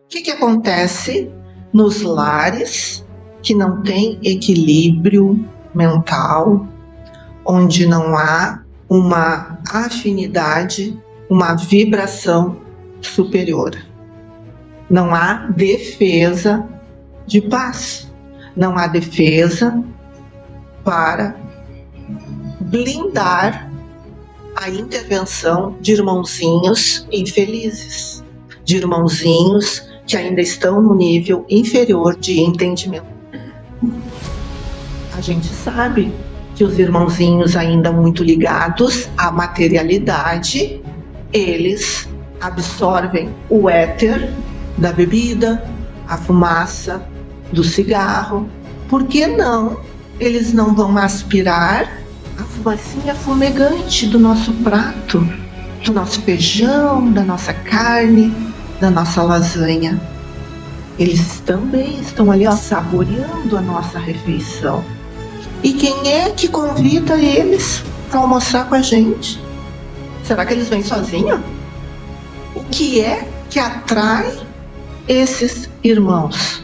que acontece nos lares que não tem equilíbrio mental, onde não há uma afinidade, uma vibração superior? Não há defesa de paz, não há defesa para blindar a intervenção de irmãozinhos infelizes, de irmãozinhos que ainda estão no nível inferior de entendimento. A gente sabe que os irmãozinhos ainda muito ligados à materialidade, eles absorvem o éter da bebida, a fumaça do cigarro. Por que não? Eles não vão aspirar a fumacinha fumegante do nosso prato, do nosso feijão, da nossa carne, da nossa lasanha. Eles também estão ali saboreando a nossa refeição. E quem é que convida eles para almoçar com a gente? Será que eles vêm sozinhos? O que é que atrai esses irmãos?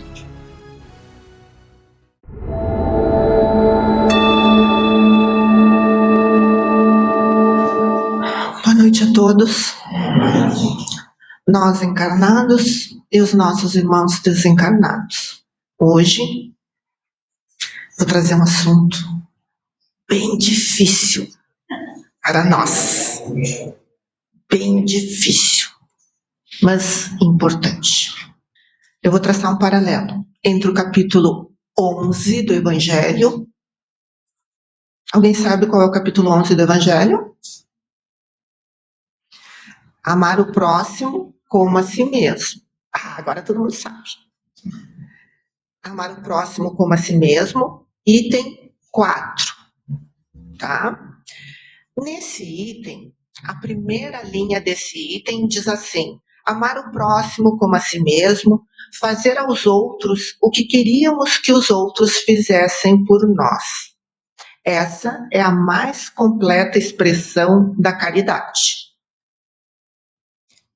Boa noite a todos. Nós encarnados e os nossos irmãos desencarnados. Hoje vou trazer um assunto bem difícil para nós. Bem difícil, mas importante. Eu vou traçar um paralelo entre o capítulo 11 do Evangelho. Alguém sabe qual é o capítulo 11 do Evangelho? Amar o próximo como a si mesmo. Agora todo mundo sabe. Amar o próximo como a si mesmo, item 4. Tá? Nesse item, a primeira linha desse item diz assim: amar o próximo como a si mesmo, fazer aos outros o que queríamos que os outros fizessem por nós. Essa é a mais completa expressão da caridade.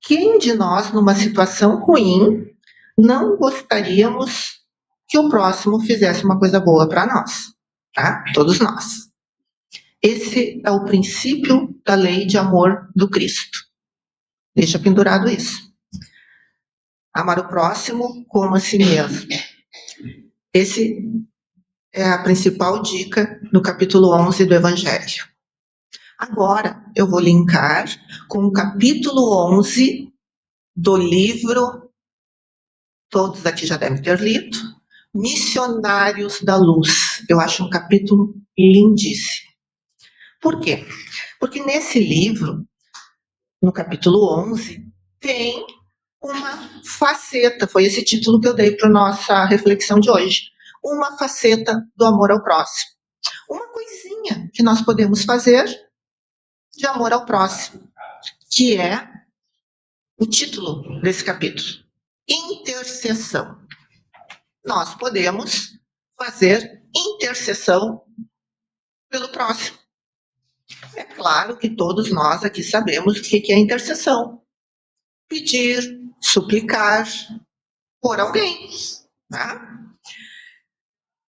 Quem de nós, numa situação ruim, não gostaríamos que o próximo fizesse uma coisa boa para nós? Tá? Todos nós. Esse é o princípio da lei de amor do Cristo. Deixa pendurado isso. Amar o próximo como a si mesmo. Esse é a principal dica no capítulo 11 do Evangelho. Agora eu vou linkar com o capítulo 11 do livro, todos aqui já devem ter lido, Missionários da Luz. Eu acho um capítulo lindíssimo. Por quê? Porque nesse livro, no capítulo 11, tem uma faceta, foi esse título que eu dei para a nossa reflexão de hoje, uma faceta do amor ao próximo. Uma coisinha que nós podemos fazer de amor ao próximo, que é o título desse capítulo, intercessão. Nós podemos fazer intercessão pelo próximo. É claro que todos nós aqui sabemos o que é intercessão. Pedir, suplicar por alguém. Tá?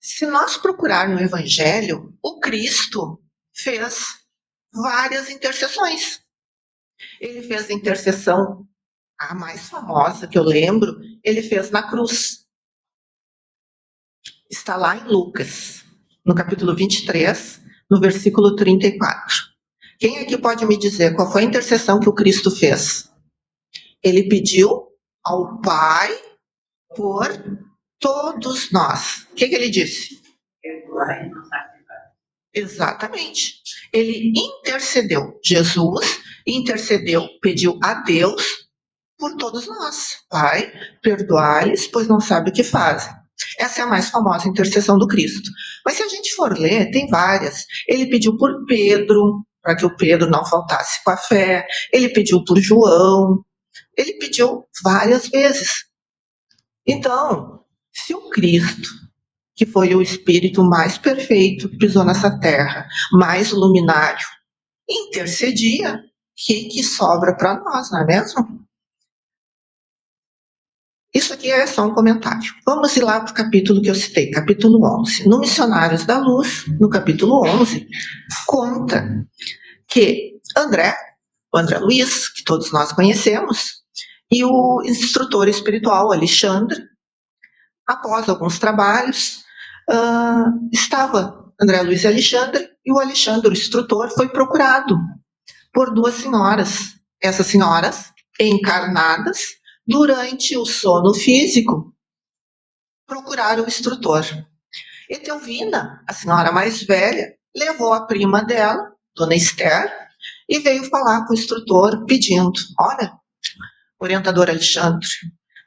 Se nós procurarmos no Evangelho, o Cristo fez várias intercessões. Ele fez a intercessão, a mais famosa que eu lembro, ele fez na cruz. Está lá em Lucas, no capítulo 23, no versículo 34. Quem aqui pode me dizer qual foi a intercessão que o Cristo fez? Ele pediu ao Pai por todos nós. O que ele disse? Exatamente. Ele intercedeu. Jesus intercedeu, pediu a Deus por todos nós. Pai, perdoai-lhes, pois não sabem o que fazem. Essa é a mais famosa intercessão do Cristo. Mas se a gente for ler, tem várias. Ele pediu por Pedro, para que o Pedro não faltasse com a fé. Ele pediu por João. Ele pediu várias vezes. Então, se o Cristo, que foi o espírito mais perfeito que pisou nessa terra, mais luminário, intercedia, o que sobra para nós, não é mesmo? E Isso aqui é só um comentário. Vamos ir lá para o capítulo que eu citei, capítulo 11. No Missionários da Luz, no capítulo 11, conta que o André Luiz, que todos nós conhecemos, e o instrutor espiritual Alexandre, após alguns trabalhos, estava André Luiz e Alexandre, e o Alexandre, o instrutor, foi procurado por duas senhoras. Essas senhoras, encarnadas, durante o sono físico, procuraram o instrutor. Etelvina, a senhora mais velha, levou a prima dela, Dona Esther, e veio falar com o instrutor pedindo: olha, orientador Alexandre,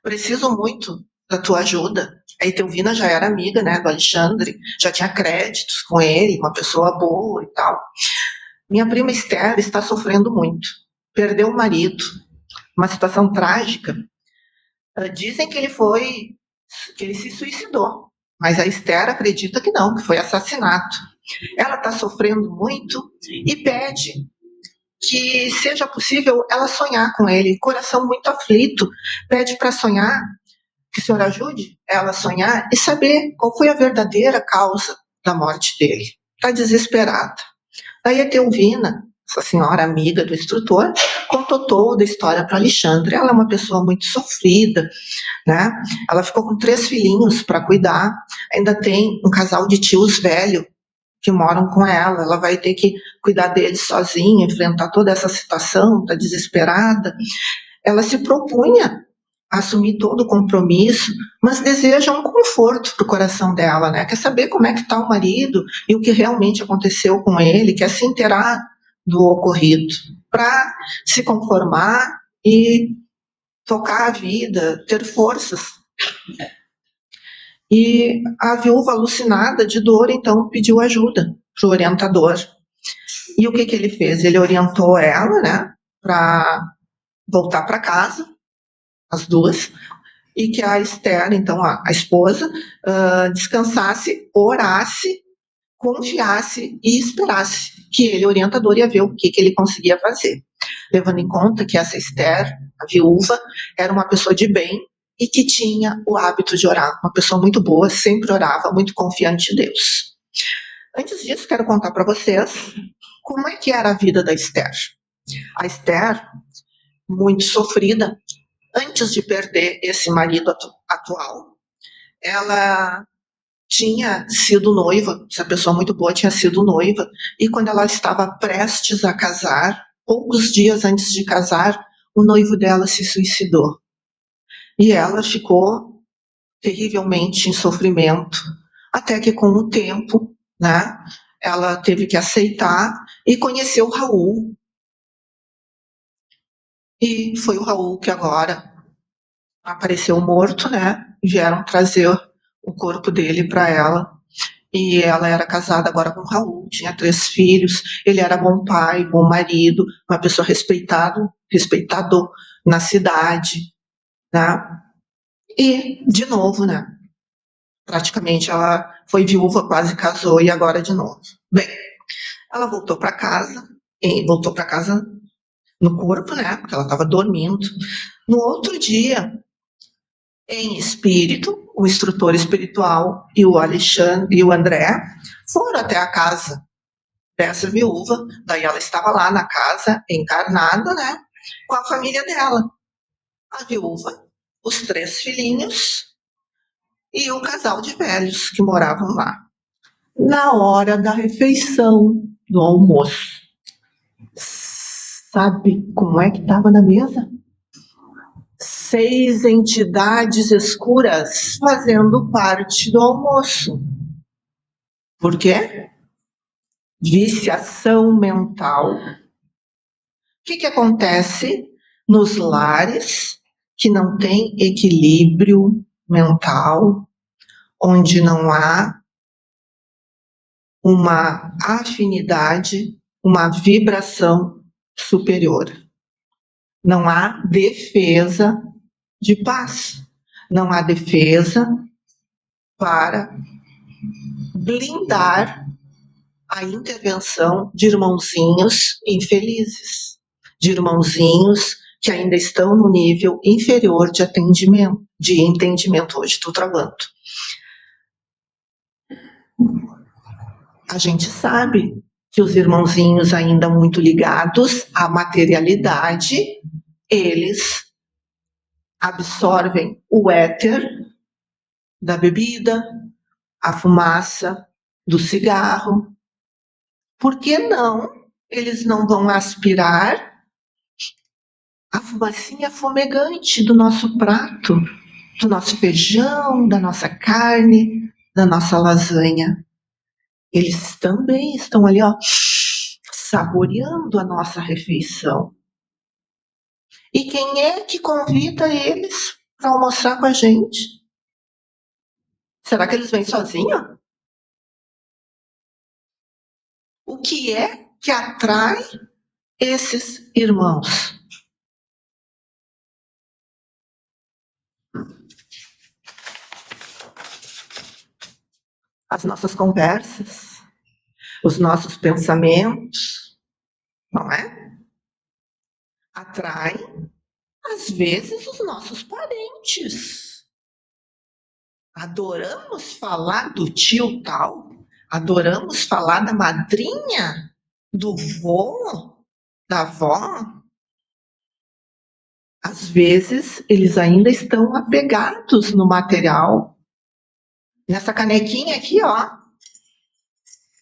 preciso muito da tua ajuda. A Etelvina já era amiga, né, do Alexandre, já tinha créditos com ele, uma pessoa boa e tal. Minha prima Esther está sofrendo muito. Perdeu o marido, uma situação trágica. Dizem que ele se suicidou, mas a Esther acredita que não, que foi assassinato. Ela está sofrendo muito e pede que seja possível ela sonhar com ele. Coração muito aflito, pede para sonhar, que o senhor ajude ela a sonhar e saber qual foi a verdadeira causa da morte dele. Está desesperada. Daí a Etelvina, essa senhora amiga do instrutor, contou toda a história para Alexandre. Ela é uma pessoa muito sofrida, né? Ela ficou com 3 filhinhos para cuidar, ainda tem um casal de tios velho que moram com ela. Ela vai ter que cuidar deles sozinha, enfrentar toda essa situação, está desesperada. Ela se propunha a assumir todo o compromisso, mas deseja um conforto para o coração dela, né? Quer saber como é que está o marido e o que realmente aconteceu com ele, quer se inteirar do ocorrido, para se conformar e tocar a vida, ter forças. E a viúva, alucinada de dor, então pediu ajuda para o orientador. E o que ele fez? Ele orientou ela, né, para voltar para casa, as duas, e que a Esther, então a esposa, descansasse, orasse, confiasse e esperasse que ele, orientador, ia ver o que ele conseguia fazer. Levando em conta que essa Esther, a viúva, era uma pessoa de bem e que tinha o hábito de orar. Uma pessoa muito boa, sempre orava, muito confiante em Deus. Antes disso, quero contar para vocês como é que era a vida da Esther. A Esther, muito sofrida, antes de perder esse marido atual, ela tinha sido noiva, essa pessoa muito boa tinha sido noiva, e quando ela estava prestes a casar, poucos dias antes de casar, o noivo dela se suicidou. E ela ficou terrivelmente em sofrimento, até que com o tempo, né, ela teve que aceitar e conheceu o Raul. E foi o Raul que agora apareceu morto, né? Vieram trazer o corpo dele para ela. E ela era casada agora com o Raul, tinha 3 filhos. Ele era bom pai, bom marido, uma pessoa respeitado na cidade, né? E, de novo, né? Praticamente ela foi viúva, quase casou e agora de novo. Bem, ela voltou para casa no corpo, né? Porque ela estava dormindo. No outro dia, em espírito, o instrutor espiritual e o Alexandre e o André foram até a casa dessa viúva. Daí ela estava lá na casa, encarnada, né? Com a família dela. A viúva, os 3 filhinhos e o casal de velhos que moravam lá. Na hora da refeição, do almoço, sabe como é que estava na mesa? 6 entidades escuras fazendo parte do almoço. Por quê? Viciação mental. O que acontece nos lares que não tem equilíbrio mental, onde não há uma afinidade, uma vibração superior? Não há defesa de paz, não há defesa para blindar a intervenção de irmãozinhos infelizes, de irmãozinhos que ainda estão no nível inferior de entendimento. Hoje estou travando. A gente sabe que os irmãozinhos ainda muito ligados à materialidade, eles absorvem o éter da bebida, a fumaça do cigarro. Por que não? Eles não vão aspirar a fumacinha fumegante do nosso prato, do nosso feijão, da nossa carne, da nossa lasanha. Eles também estão ali, ó, saboreando a nossa refeição. E quem é que convida eles para almoçar com a gente? Será que eles vêm sozinhos? O que é que atrai esses irmãos? As nossas conversas, os nossos pensamentos, não é? Atraem, às vezes, os nossos parentes. Adoramos falar do tio tal, adoramos falar da madrinha, do vô, da avó. Às vezes, eles ainda estão apegados no material. Nessa canequinha aqui, ó,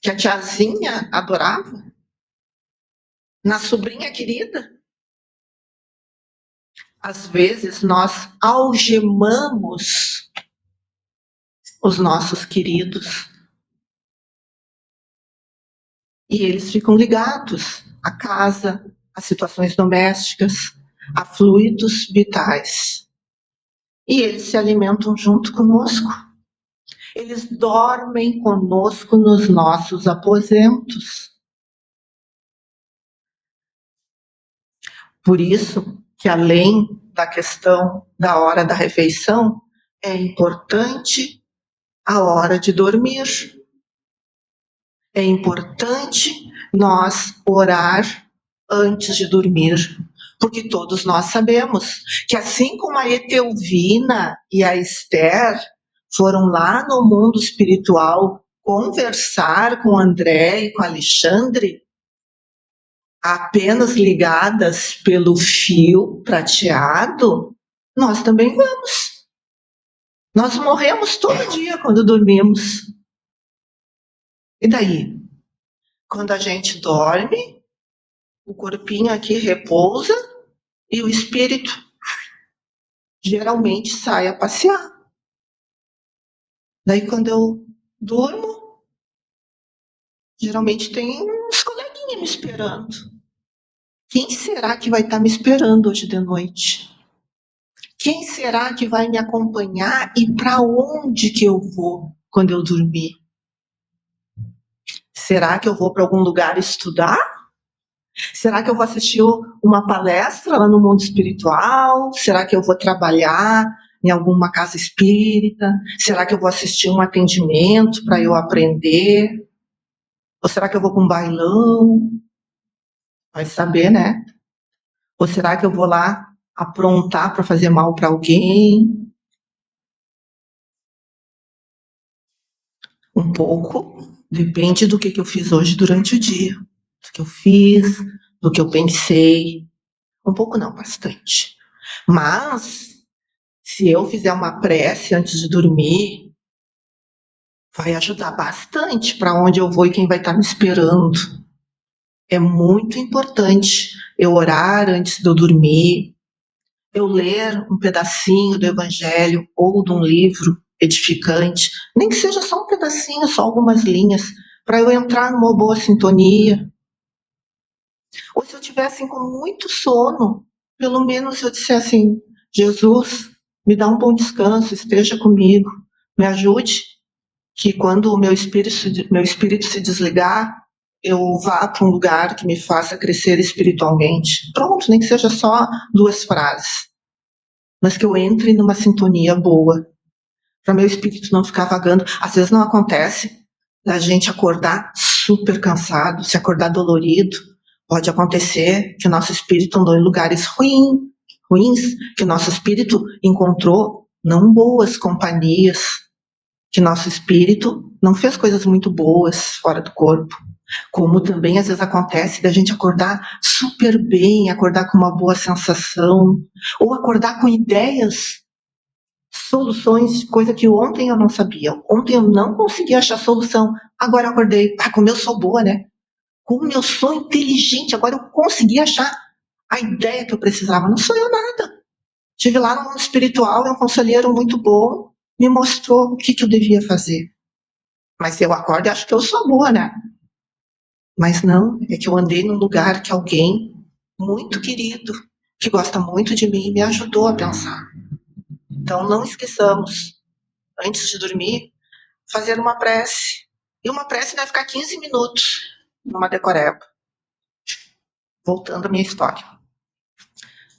que a tiazinha adorava. Na sobrinha querida. Às vezes, nós algemamos os nossos queridos. E eles ficam ligados à casa, às situações domésticas, a fluidos vitais. E eles se alimentam junto conosco. Eles dormem conosco nos nossos aposentos. Por isso que, além da questão da hora da refeição, é importante a hora de dormir. É importante nós orar antes de dormir, porque todos nós sabemos que, assim como a Etelvina e a Esther foram lá no mundo espiritual conversar com André e com Alexandre, apenas ligadas pelo fio prateado, nós também vamos. Nós morremos todo dia quando dormimos. E daí? Quando a gente dorme, o corpinho aqui repousa e o espírito geralmente sai a passear. Daí quando eu durmo, geralmente tem uns coleguinhas me esperando. Quem será que vai estar me esperando hoje de noite? Quem será que vai me acompanhar e para onde que eu vou quando eu dormir? Será que eu vou para algum lugar estudar? Será que eu vou assistir uma palestra lá no mundo espiritual? Será que eu vou trabalhar em alguma casa espírita? Será que eu vou assistir um atendimento para eu aprender? Ou será que eu vou para um bailão? Vai saber, né? Ou será que eu vou lá aprontar para fazer mal para alguém? Um pouco, depende do que eu fiz hoje durante o dia. Do que eu fiz, do que eu pensei. Um pouco não, bastante. Mas, se eu fizer uma prece antes de dormir, vai ajudar bastante para onde eu vou e quem vai estar me esperando. É muito importante eu orar antes de eu dormir, eu ler um pedacinho do Evangelho ou de um livro edificante, nem que seja só um pedacinho, só algumas linhas, para eu entrar numa boa sintonia. Ou se eu tivesse com muito sono, pelo menos eu dissesse assim: Jesus, me dá um bom descanso, esteja comigo, me ajude, que quando o meu espírito se desligar, eu vá para um lugar que me faça crescer espiritualmente. Pronto, nem que seja só 2 frases, mas que eu entre numa sintonia boa, para meu espírito não ficar vagando. Às vezes não acontece da gente acordar super cansado, se acordar dolorido, Pode acontecer que o nosso espírito andou em lugares ruins, que o nosso espírito encontrou não boas companhias, que nosso espírito não fez coisas muito boas fora do corpo. Como também às vezes acontece da gente acordar super bem, acordar com uma boa sensação, ou acordar com ideias, soluções, coisa que ontem eu não sabia. Ontem eu não conseguia achar solução, agora eu acordei. Como eu sou boa, né? Como eu sou inteligente, agora eu consegui achar a ideia que eu precisava. Não sou eu nada. Estive lá no mundo espiritual e um conselheiro muito bom me mostrou o que eu devia fazer. Mas eu acordo e acho que eu sou boa, né? Mas não, é que eu andei num lugar que alguém muito querido, que gosta muito de mim, me ajudou a pensar. Então não esqueçamos, antes de dormir, fazer uma prece. E uma prece vai ficar 15 minutos numa decoreba. Voltando à minha história.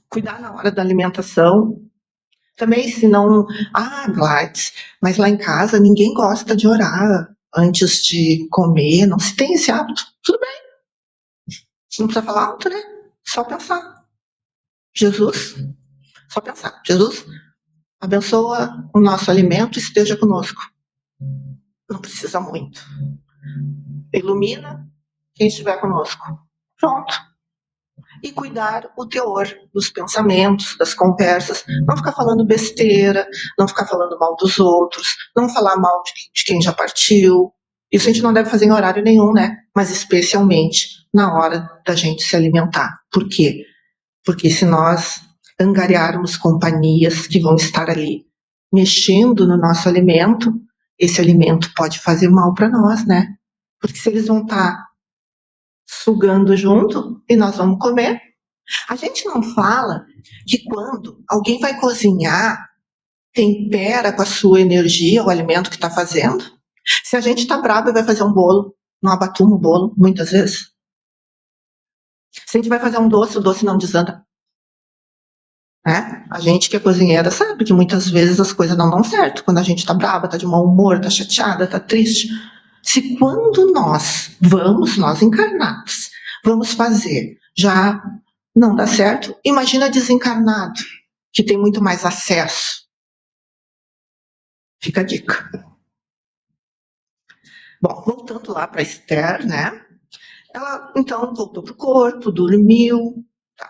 Cuidar na hora da alimentação. Também, se não... Gladys, mas lá em casa ninguém gosta de orar antes de comer, não se tem esse hábito. Tudo bem. Não precisa falar alto, né? Só pensar. Jesus, só pensar. Jesus, abençoa o nosso alimento e esteja conosco. Não precisa muito. Ilumina quem estiver conosco. Pronto. E cuidar o teor dos pensamentos, das conversas. Não ficar falando besteira, não ficar falando mal dos outros, não falar mal de quem já partiu. Isso a gente não deve fazer em horário nenhum, né? Mas especialmente na hora da gente se alimentar. Por quê? Porque se nós angariarmos companhias que vão estar ali mexendo no nosso alimento, esse alimento pode fazer mal para nós, né? Porque se eles vão estar sugando junto e nós vamos comer. A gente não fala que quando alguém vai cozinhar, tempera com a sua energia o alimento que está fazendo. Se a gente está bravo e vai fazer um bolo, não abatuma o bolo, muitas vezes. Se a gente vai fazer um doce, o doce não desanda. Né? A gente que é cozinheira sabe que muitas vezes as coisas não dão certo. Quando a gente está brava, está de mau humor, está chateada, está triste. Se quando nós encarnados, vamos fazer, já não dá certo, imagina desencarnado, que tem muito mais acesso. Fica a dica. Bom, voltando lá para Esther, né? Ela então voltou para o corpo, dormiu, tá.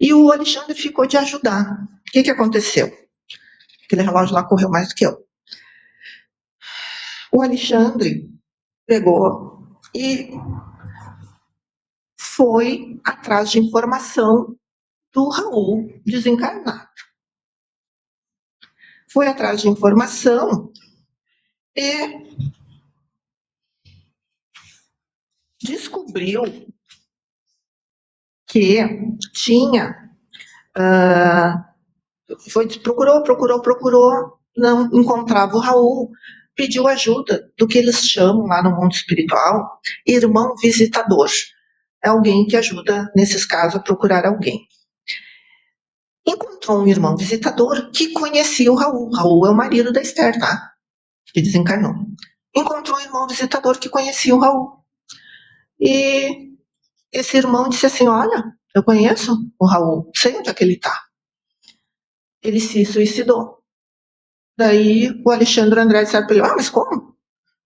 E o Alexandre ficou de ajudar. O que aconteceu? Aquele relógio lá correu mais do que eu. O Alexandre pegou e foi atrás de informação do Raul desencarnado. Foi atrás de informação e descobriu que tinha... procurou, não encontrava o Raul, pediu ajuda do que eles chamam lá no mundo espiritual, irmão visitador. É alguém que ajuda, nesses casos, a procurar alguém. Encontrou um irmão visitador que conhecia o Raul. Raul é o marido da Esther, tá? Que desencarnou. Encontrou um irmão visitador que conhecia o Raul. E esse irmão disse assim, olha, eu conheço o Raul, sei onde é que ele tá. Ele se suicidou. Daí o Alexandre André disse para ele, mas como?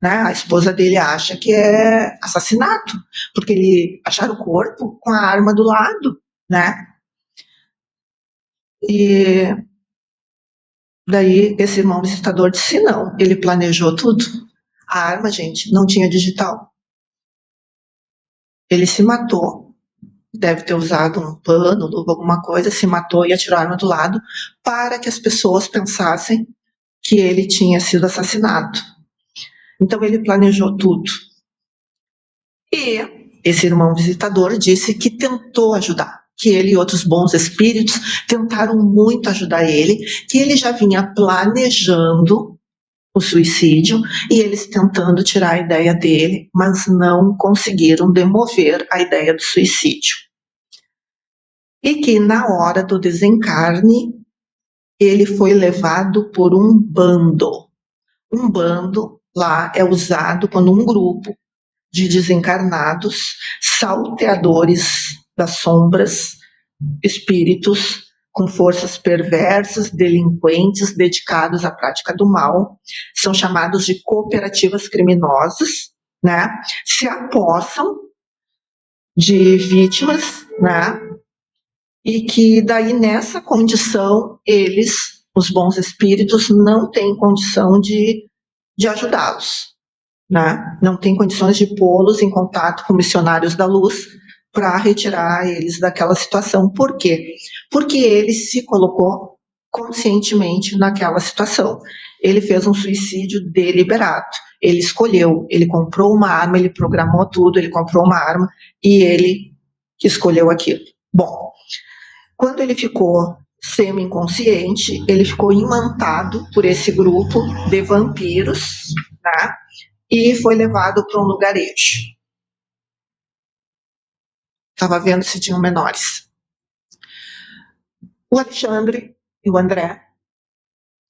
Né? A esposa dele acha que é assassinato, porque ele acharam o corpo com a arma do lado, né? E daí esse irmão visitador disse não, ele planejou tudo. A arma, gente, não tinha digital. Ele se matou, deve ter usado um pano, luva, alguma coisa, se matou e atirou a arma do lado para que as pessoas pensassem que ele tinha sido assassinado. Então ele planejou tudo. E esse irmão visitador disse que tentou ajudar, que ele e outros bons espíritos tentaram muito ajudar ele, que ele já vinha planejando o suicídio e eles tentando tirar a ideia dele, mas não conseguiram demover a ideia do suicídio. E que na hora do desencarne, ele foi levado por um bando. Um bando lá é usado quando um grupo de desencarnados, salteadores das sombras, espíritos com forças perversas, delinquentes, dedicados à prática do mal, são chamados de cooperativas criminosas, né? Se apossam de vítimas, né? E que daí nessa condição eles, os bons espíritos, não têm condição de ajudá-los, né? Não têm condições de pô-los em contato com missionários da luz para retirar eles daquela situação. Por quê? Porque ele se colocou conscientemente naquela situação. Ele fez um suicídio deliberado. Ele escolheu, ele comprou uma arma, ele programou tudo, ele comprou uma arma e ele escolheu aquilo. Bom, quando ele ficou semi-inconsciente, ele ficou imantado por esse grupo de vampiros, né? E foi levado para um lugarejo. Estava vendo se tinham menores. O Alexandre e o André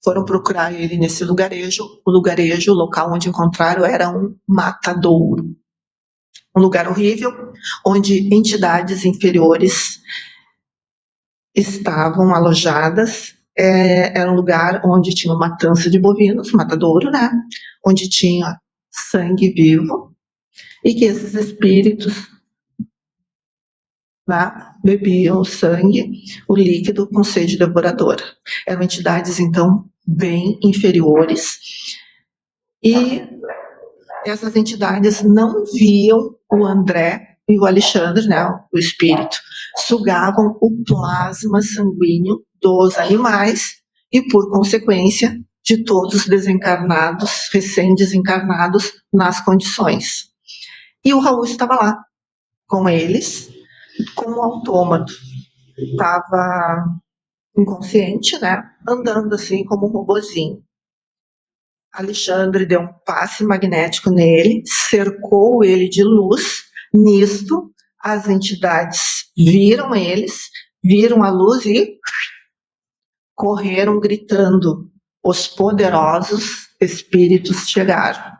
foram procurar ele nesse lugarejo. O lugarejo, o local onde encontraram, era um matadouro. Um lugar horrível, onde entidades inferiores estavam alojadas. Era um lugar onde tinha matança de bovinos, matadouro, né? Onde tinha sangue vivo, e que esses espíritos, né, bebiam o sangue, o líquido, com sede devoradora. Eram entidades, então, bem inferiores, e essas entidades não viam o André e o Alexandre, né, o espírito, sugavam o plasma sanguíneo dos animais e, por consequência, de todos os desencarnados, recém-desencarnados, nas condições. E o Raul estava lá, com eles, como autômato. Estava inconsciente, né? Andando assim como um robozinho. Alexandre deu um passe magnético nele, cercou ele de luz. Nisto, as entidades viram eles, viram a luz e correram gritando. Os poderosos espíritos chegaram.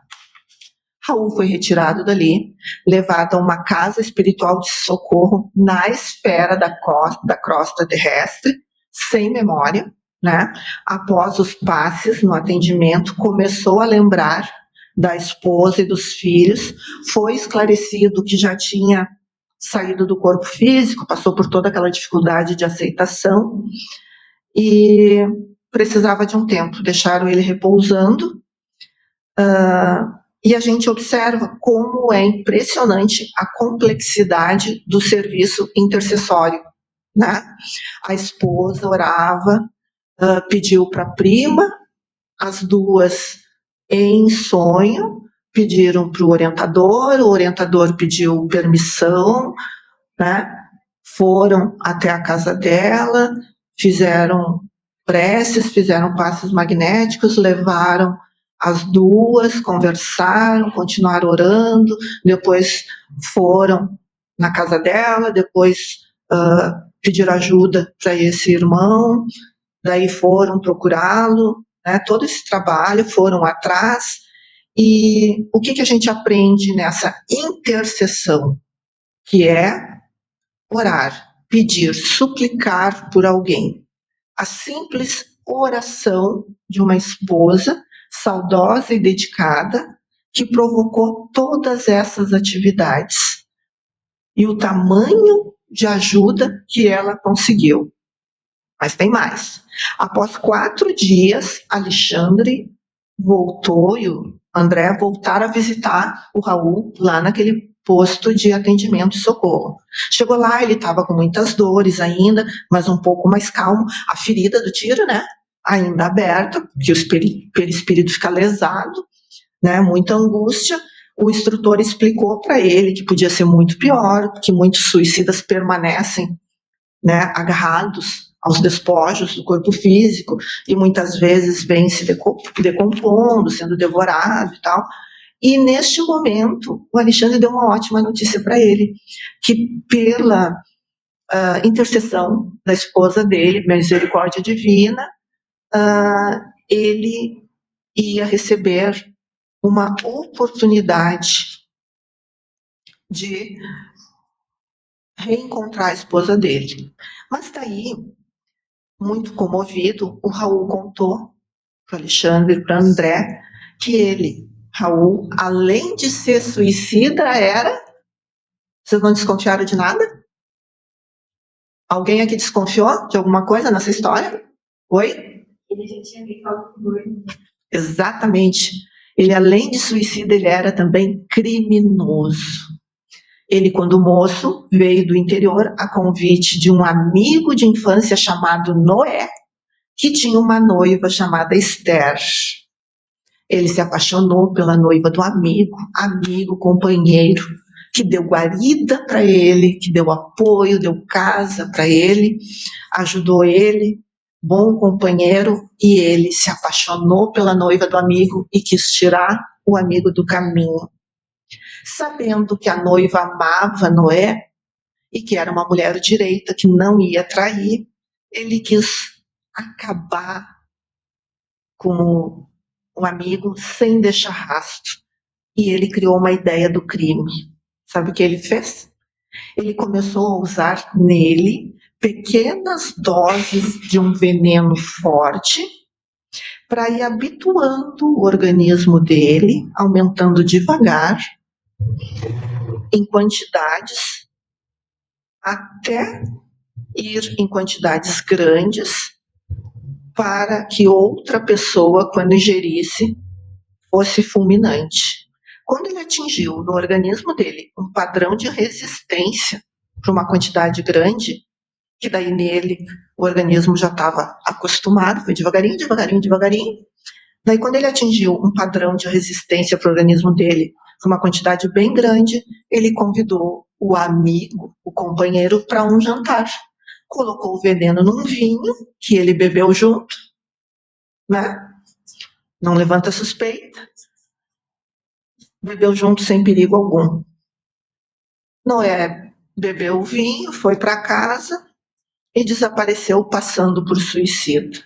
Raul foi retirado dali, levado a uma casa espiritual de socorro na esfera da crosta terrestre, sem memória, né? Após os passes no atendimento, começou a lembrar da esposa e dos filhos, foi esclarecido que já tinha saído do corpo físico, passou por toda aquela dificuldade de aceitação e precisava de um tempo. Deixaram ele repousando. E a gente observa como é impressionante a complexidade do serviço intercessório, né? A esposa orava, pediu para a prima, as duas em sonho pediram para o orientador pediu permissão, né? Foram até a casa dela, fizeram preces, fizeram passes magnéticos, levaram as duas, conversaram, continuaram orando, depois foram na casa dela, depois pediram ajuda para esse irmão, daí foram procurá-lo, né? Todo esse trabalho, foram atrás. E o que a gente aprende nessa intercessão? Que é orar, pedir, suplicar por alguém. A simples oração de uma esposa saudosa e dedicada que provocou todas essas atividades e o tamanho de ajuda que ela conseguiu. Mas tem mais. Após 4 dias, Alexandre voltou e o André voltaram a visitar o Raul lá naquele posto de atendimento e socorro. Chegou lá, ele estava com muitas dores ainda, mas um pouco mais calmo. A ferida do tiro, né? Ainda aberta, porque o perispírito fica lesado, né? Muita angústia. O instrutor explicou para ele que podia ser muito pior, que muitos suicidas permanecem, né, agarrados aos despojos do corpo físico e muitas vezes vem se decompondo, sendo devorado e tal. E neste momento, o Alexandre deu uma ótima notícia para ele, que pela intercessão da esposa dele, misericórdia divina, ele ia receber uma oportunidade de reencontrar a esposa dele. Mas daí, muito comovido, o Raul contou para o Alexandre e para o André que ele, Raul, além de ser suicida, era... Vocês não desconfiaram de nada? Alguém aqui desconfiou de alguma coisa nessa história? Oi? Ele já tinha me falado com ele. Exatamente. Ele, além de suicida, ele era também criminoso. Ele, quando moço, veio do interior a convite de um amigo de infância chamado Noé, que tinha uma noiva chamada Esther. Ele se apaixonou pela noiva do amigo, companheiro, que deu guarida para ele, que deu apoio, deu casa para ele, ajudou ele, bom companheiro, e ele se apaixonou pela noiva do amigo e quis tirar o amigo do caminho. Sabendo que a noiva amava Noé e que era uma mulher direita, que não ia trair, ele quis acabar com o amigo sem deixar rastro. E ele criou uma ideia do crime. Sabe o que ele fez? Ele começou a usar nele pequenas doses de um veneno forte para ir habituando o organismo dele, aumentando devagar, em quantidades, até ir em quantidades grandes, para que outra pessoa, quando ingerisse, fosse fulminante. Quando ele atingiu no organismo dele um padrão de resistência para uma quantidade grande, que daí nele o organismo já estava acostumado, foi devagarinho, devagarinho, devagarinho. Daí quando ele atingiu um padrão de resistência para o organismo dele, para uma quantidade bem grande, ele convidou o amigo, o companheiro, para um jantar. Colocou o veneno num vinho, que ele bebeu junto, né? Não levanta suspeita. Bebeu junto sem perigo algum. Noé bebeu o vinho, foi para casa e desapareceu passando por suicida.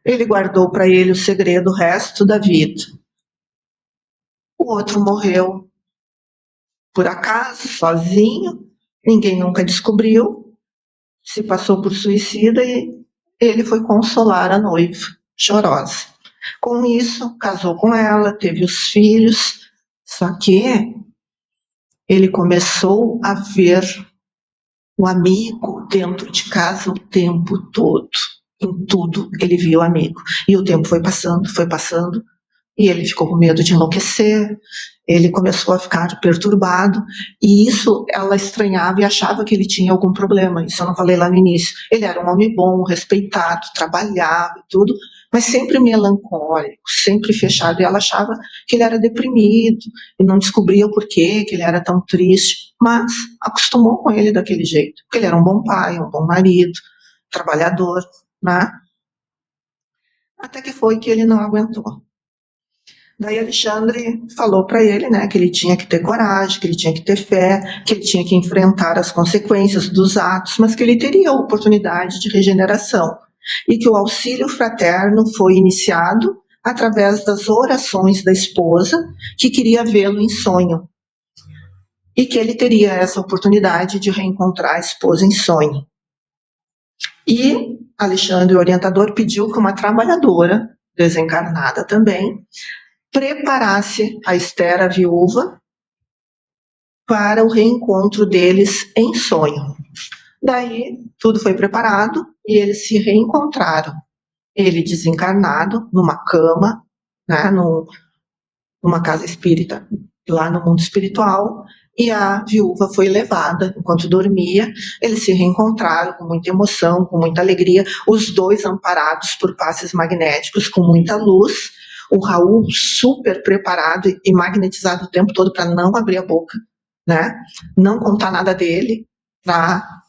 Ele guardou para ele o segredo o resto da vida. O outro morreu por acaso, sozinho, ninguém nunca descobriu, se passou por suicida e ele foi consolar a noiva, chorosa. Com isso, casou com ela, teve os filhos, só que ele começou a ver o amigo dentro de casa o tempo todo. Em tudo ele via o amigo. E o tempo foi passando, e ele ficou com medo de enlouquecer, ele começou a ficar perturbado, e isso ela estranhava e achava que ele tinha algum problema. Isso eu não falei lá no início. Ele era um homem bom, respeitado, trabalhava e tudo, mas sempre melancólico, sempre fechado, e ela achava que ele era deprimido, e não descobria o porquê que ele era tão triste, mas acostumou com ele daquele jeito, porque ele era um bom pai, um bom marido, trabalhador, né? Até que foi que ele não aguentou. Daí Alexandre falou para ele, né, que ele tinha que ter coragem, que ele tinha que ter fé, que ele tinha que enfrentar as consequências dos atos, mas que ele teria a oportunidade de regeneração e que o auxílio fraterno foi iniciado através das orações da esposa, que queria vê-lo em sonho, e que ele teria essa oportunidade de reencontrar a esposa em sonho. E Alexandre, o orientador, pediu que uma trabalhadora, desencarnada também, preparasse a Esther, a viúva, para o reencontro deles em sonho. Daí, tudo foi preparado e eles se reencontraram. Ele desencarnado, numa cama, né, numa casa espírita, lá no mundo espiritual, e a viúva foi levada enquanto dormia. Eles se reencontraram com muita emoção, com muita alegria, os dois amparados por passes magnéticos, com muita luz. O Raul super preparado e magnetizado o tempo todo para não abrir a boca, né? Não contar nada dele, para a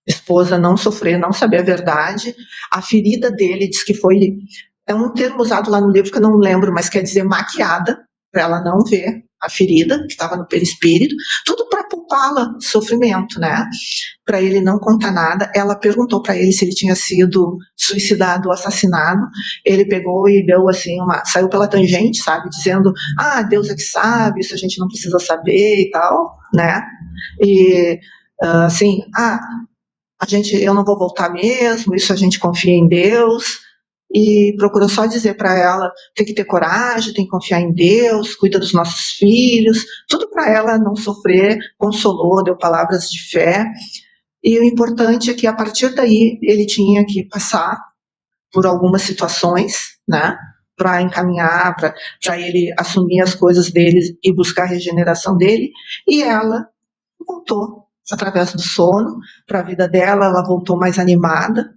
esposa não sofrer, não saber a verdade. A ferida dele diz que foi, é um termo usado lá no livro que eu não lembro, mas quer dizer maquiada, para ela não ver a ferida que estava no perispírito, tudo para poupá-la sofrimento, né? Para ele não contar nada. Ela perguntou para ele se ele tinha sido suicidado ou assassinado. Ele pegou e deu assim saiu pela tangente, sabe, dizendo: Deus é que sabe, isso a gente não precisa saber e tal, né? E assim, eu não vou voltar mesmo, isso a gente confia em Deus. E procurou só dizer para ela: tem que ter coragem, tem que confiar em Deus, cuida dos nossos filhos, tudo para ela não sofrer, consolou, deu palavras de fé. E o importante é que, a partir daí, ele tinha que passar por algumas situações, né, para encaminhar, para ele assumir as coisas dele e buscar a regeneração dele, e ela voltou, através do sono, para a vida dela. Ela voltou mais animada.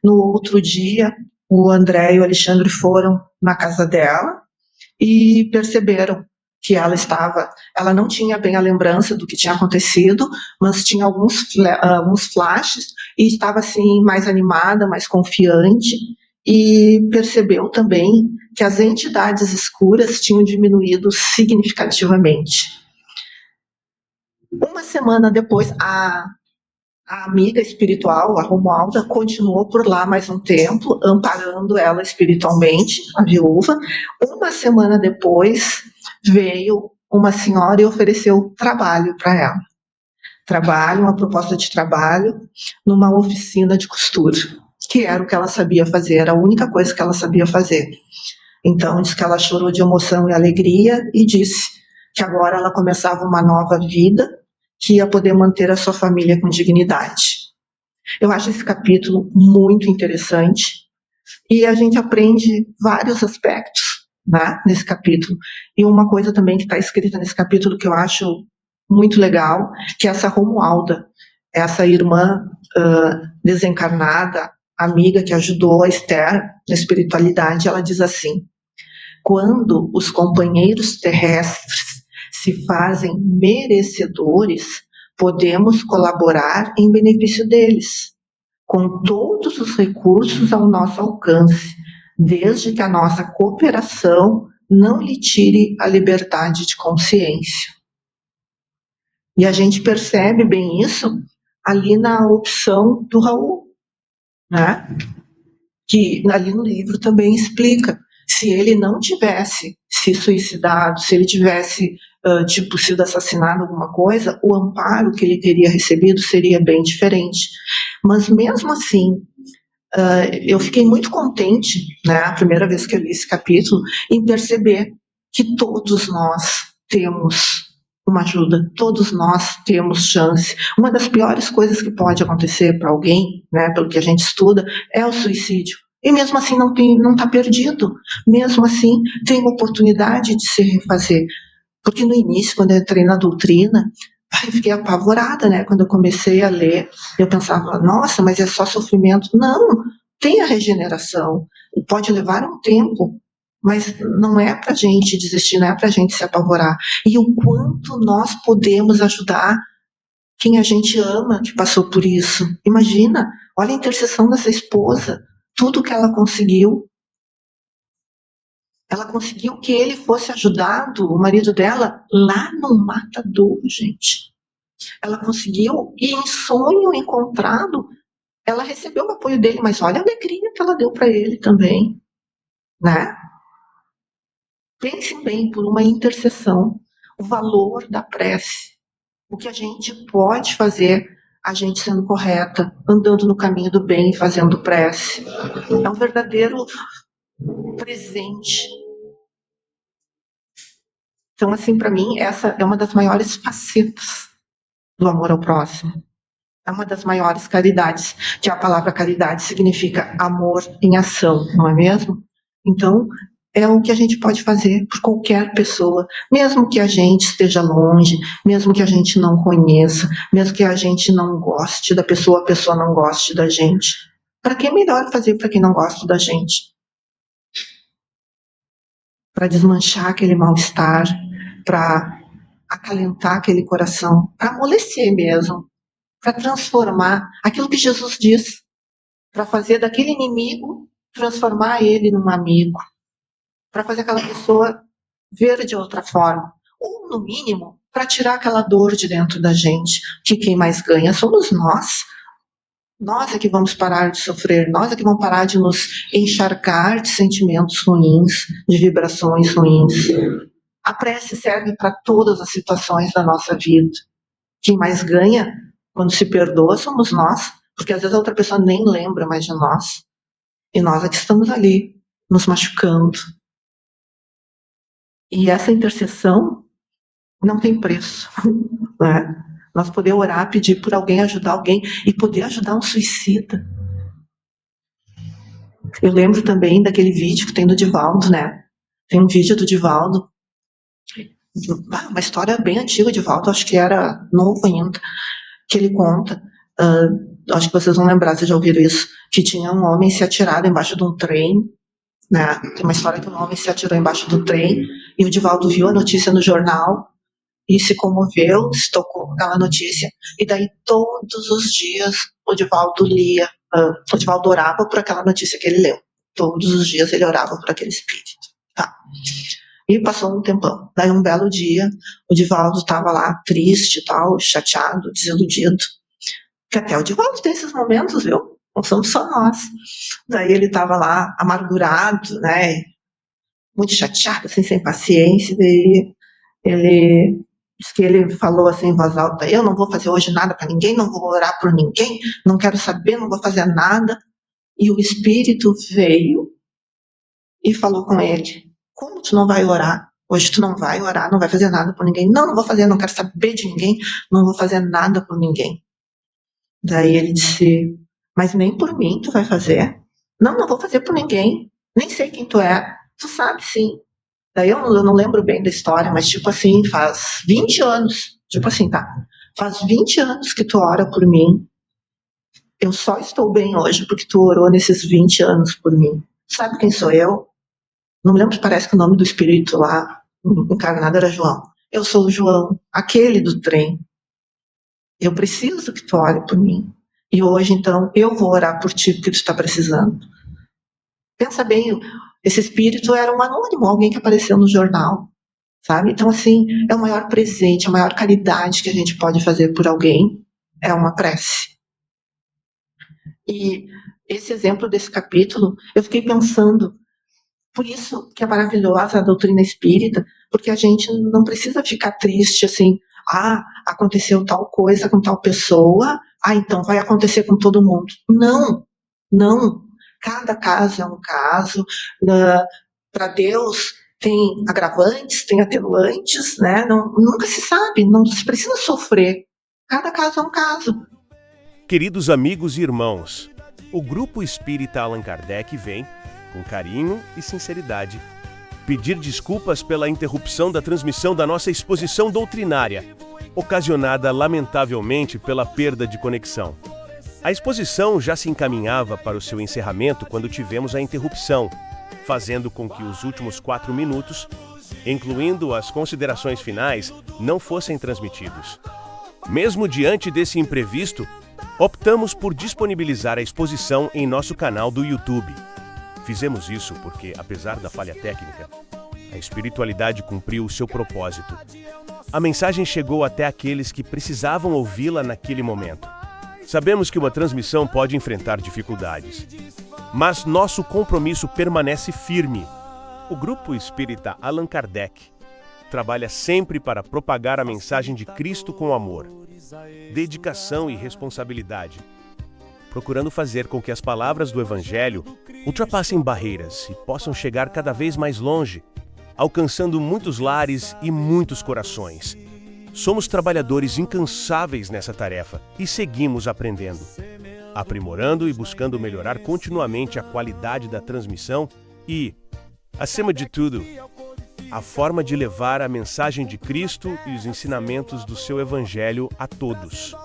No outro dia, o André e o Alexandre foram na casa dela e perceberam que ela não tinha bem a lembrança do que tinha acontecido, mas tinha alguns flashes, e estava assim mais animada, mais confiante, e percebeu também que as entidades escuras tinham diminuído significativamente. Uma semana depois, a amiga espiritual, a Romualda, continuou por lá mais um tempo, amparando ela espiritualmente, a viúva. Uma semana depois, veio uma senhora e ofereceu trabalho para ela. Uma proposta de trabalho numa oficina de costura, que era o que ela sabia fazer, era a única coisa que ela sabia fazer. Então, disse que ela chorou de emoção e alegria e disse que agora ela começava uma nova vida, que ia poder manter a sua família com dignidade. Eu acho esse capítulo muito interessante e a gente aprende vários aspectos, né, nesse capítulo. E uma coisa também que está escrita nesse capítulo que eu acho muito legal, que é essa Romualda, essa irmã desencarnada, amiga que ajudou a Esther na espiritualidade. Ela diz assim: quando os companheiros terrestres se fazem merecedores, podemos colaborar em benefício deles, com todos os recursos ao nosso alcance, desde que a nossa cooperação não lhe tire a liberdade de consciência. E a gente percebe bem isso ali na opção do Raul, né? Que ali no livro também explica. Se ele não tivesse se suicidado, se ele tivesse, sido assassinado, alguma coisa, o amparo que ele teria recebido seria bem diferente. Mas mesmo assim, eu fiquei muito contente, né, a primeira vez que eu li esse capítulo, em perceber que todos nós temos uma ajuda, todos nós temos chance. Uma das piores coisas que pode acontecer para alguém, né, pelo que a gente estuda, é o suicídio. E mesmo assim não está perdido. Mesmo assim tem oportunidade de se refazer. Porque no início, quando eu entrei na doutrina, eu fiquei apavorada, né? Quando eu comecei a ler, eu pensava: nossa, mas é só sofrimento. Não, tem a regeneração. Pode levar um tempo, mas não é para a gente desistir, não é para a gente se apavorar. E o quanto nós podemos ajudar quem a gente ama que passou por isso. Imagina, olha a intercessão dessa esposa, tudo que ela conseguiu. Ela conseguiu que ele fosse ajudado, o marido dela, lá no matadouro, gente. Ela conseguiu, e em sonho encontrado, ela recebeu o apoio dele, mas olha a alegria que ela deu para ele também, né? Pensem bem, por uma intercessão, o valor da prece, o que a gente pode fazer, a gente sendo correta, andando no caminho do bem, fazendo prece. É um verdadeiro presente. Então, assim, para mim, essa é uma das maiores facetas do amor ao próximo. É uma das maiores caridades, que a palavra caridade significa amor em ação, não é mesmo? Então, é o que a gente pode fazer por qualquer pessoa, mesmo que a gente esteja longe, mesmo que a gente não conheça, mesmo que a gente não goste da pessoa, a pessoa não goste da gente. Para que é melhor fazer para quem não gosta da gente? Para desmanchar aquele mal-estar, para acalentar aquele coração, para amolecer mesmo, para transformar aquilo que Jesus diz, para fazer daquele inimigo, transformar ele num amigo, para fazer aquela pessoa ver de outra forma. ou no mínimo para tirar aquela dor de dentro da gente, que quem mais ganha somos nós. Nós é que vamos parar de sofrer, nós é que vamos parar de nos encharcar de sentimentos ruins, de vibrações ruins. A prece serve para todas as situações da nossa vida. Quem mais ganha quando se perdoa somos nós, porque às vezes a outra pessoa nem lembra mais de nós. E nós é que estamos ali, nos machucando. E essa intercessão não tem preço, né? Nós poder orar, pedir por alguém, ajudar alguém e poder ajudar um suicida. Eu lembro também daquele vídeo que tem do Divaldo, né? Tem um vídeo do Divaldo, uma história bem antiga, Divaldo, acho que era novo ainda, que ele conta, acho que vocês vão lembrar, vocês já ouviram isso, que tinha um homem se atirado embaixo de um trem, né? Tem uma história que um homem se atirou embaixo do trem e o Divaldo viu a notícia no jornal e se comoveu, se tocou com aquela notícia, e daí todos os dias o Divaldo lia, o Divaldo orava por aquela notícia que ele leu. Todos os dias ele orava por aquele espírito. Tá. E passou um tempão. Daí um belo dia, o Divaldo estava lá triste, tal, chateado, desiludido. Que até o Divaldo tem esses momentos, viu? Não somos só nós. Daí ele estava lá amargurado, né? Muito chateado, assim, sem paciência. Daí ele diz que ele falou assim em voz alta: eu não vou fazer hoje nada para ninguém, não vou orar por ninguém, não quero saber, não vou fazer nada. E o Espírito veio e falou com ele: como tu não vai orar? Hoje tu não vai orar, não vai fazer nada por ninguém. Não, não vou fazer, não quero saber de ninguém, não vou fazer nada por ninguém. Daí ele disse: mas nem por mim tu vai fazer? Não, não vou fazer por ninguém, nem sei quem tu é. Tu sabe sim. Daí eu não lembro bem da história, mas tipo assim, faz 20 anos, tipo assim, tá? Faz 20 anos que tu ora por mim. Eu só estou bem hoje porque tu orou nesses 20 anos por mim. Sabe quem sou eu? Não me lembro, parece que o nome do espírito lá encarnado era João. Eu sou o João, aquele do trem. Eu preciso que tu ore por mim. E hoje, então, eu vou orar por ti porque tu está precisando. Pensa bem, esse espírito era um anônimo, alguém que apareceu no jornal, sabe? Então, assim, é o maior presente, a maior caridade que a gente pode fazer por alguém é uma prece. E esse exemplo desse capítulo, eu fiquei pensando, por isso que é maravilhosa a doutrina espírita, porque a gente não precisa ficar triste assim, aconteceu tal coisa com tal pessoa, então vai acontecer com todo mundo. Não, não. Cada caso é um caso. Para Deus tem agravantes, tem atenuantes, né? Nunca se sabe, não se precisa sofrer. Cada caso é um caso. Queridos amigos e irmãos, o Grupo Espírita Allan Kardec vem, com carinho e sinceridade, pedir desculpas pela interrupção da transmissão da nossa exposição doutrinária, ocasionada lamentavelmente pela perda de conexão. A exposição já se encaminhava para o seu encerramento quando tivemos a interrupção, fazendo com que os últimos 4 minutos, incluindo as considerações finais, não fossem transmitidos. Mesmo diante desse imprevisto, optamos por disponibilizar a exposição em nosso canal do YouTube. Fizemos isso porque, apesar da falha técnica, a espiritualidade cumpriu o seu propósito. A mensagem chegou até aqueles que precisavam ouvi-la naquele momento. Sabemos que uma transmissão pode enfrentar dificuldades, mas nosso compromisso permanece firme. O Grupo Espírita Allan Kardec trabalha sempre para propagar a mensagem de Cristo com amor, dedicação e responsabilidade, procurando fazer com que as palavras do Evangelho ultrapassem barreiras e possam chegar cada vez mais longe, alcançando muitos lares e muitos corações. Somos trabalhadores incansáveis nessa tarefa e seguimos aprendendo, aprimorando e buscando melhorar continuamente a qualidade da transmissão e, acima de tudo, a forma de levar a mensagem de Cristo e os ensinamentos do seu Evangelho a todos.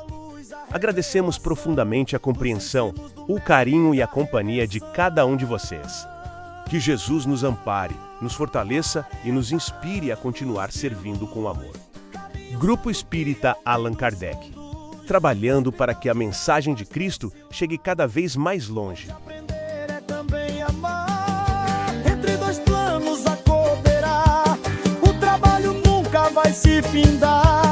Agradecemos profundamente a compreensão, o carinho e a companhia de cada um de vocês. Que Jesus nos ampare, nos fortaleça e nos inspire a continuar servindo com amor. Grupo Espírita Allan Kardec, trabalhando para que a mensagem de Cristo chegue cada vez mais longe. Aprender é também amar, entre dois planos a cooperar, o trabalho nunca vai vai se findar.